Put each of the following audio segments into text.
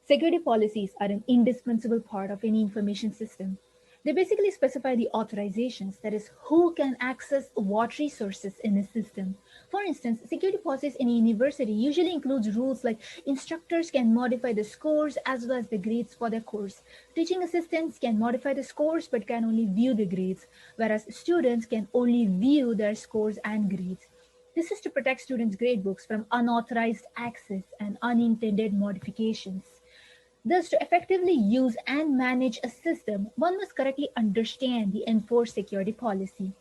Security policies are an indispensable part of any information system. They basically specify the authorizations, that is, who can access what resources in a system. For instance, security policies in a university usually includes rules like instructors can modify the scores as well as the grades for their course. Teaching assistants can modify the scores but can only view the grades, whereas students can only view their scores and grades. This is to protect students' gradebooks from unauthorized access and unintended modifications. Thus, to effectively use and manage a system, one must correctly understand the enforced security policy.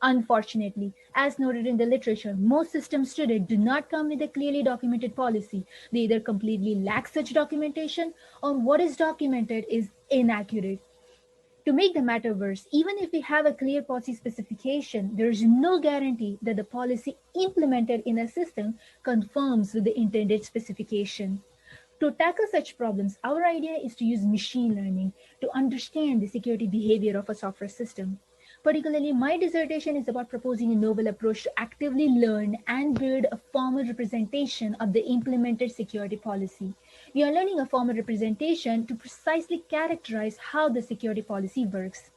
Unfortunately, as noted in the literature, most systems today do not come with a clearly documented policy. They either completely lack such documentation or what is documented is inaccurate. To make the matter worse, even if we have a clear policy specification, there is no guarantee that the policy implemented in a system conforms with the intended specification. To tackle such problems, our idea is to use machine learning to understand the security behavior of a software system. Particularly, my dissertation is about proposing a novel approach to actively learn and build a formal representation of the implemented security policy. We are learning a formal representation to precisely characterize how the security policy works.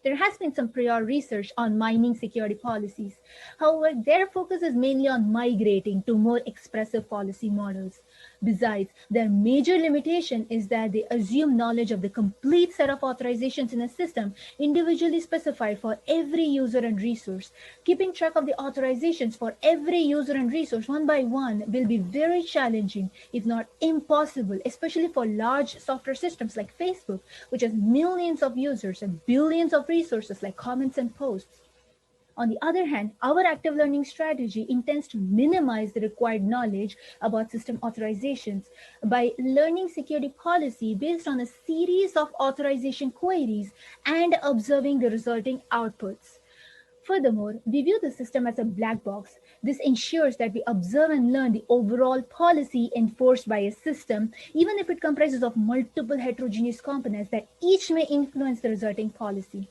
There has been some prior research on mining security policies. However, their focus is mainly on migrating to more expressive policy models. Besides, their major limitation is that they assume knowledge of the complete set of authorizations in a system individually specified for every user and resource. Keeping track of the authorizations for every user and resource one by one will be very challenging, if not impossible, especially for large software systems like Facebook, which has millions of users and billions of resources like comments and posts. On the other hand, our active learning strategy intends to minimize the required knowledge about system authorizations by learning security policy based on a series of authorization queries and observing the resulting outputs. Furthermore, we view the system as a black box. This ensures that we observe and learn the overall policy enforced by a system, even if it comprises of multiple heterogeneous components that each may influence the resulting policy.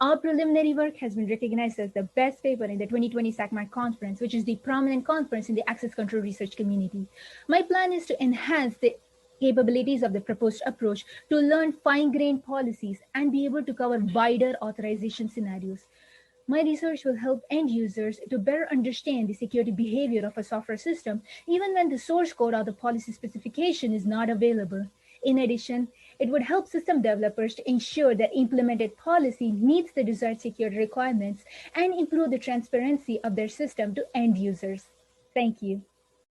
Our preliminary work has been recognized as the best paper in the 2020 SACMAC conference, which is the prominent conference in the access control research community. My plan is to enhance the capabilities of the proposed approach to learn fine-grained policies and be able to cover wider authorization scenarios. My research will help end users to better understand the security behavior of a software system, even when the source code or the policy specification is not available. In addition, it would help system developers to ensure that implemented policy meets the desired security requirements and improve the transparency of their system to end users. Thank you.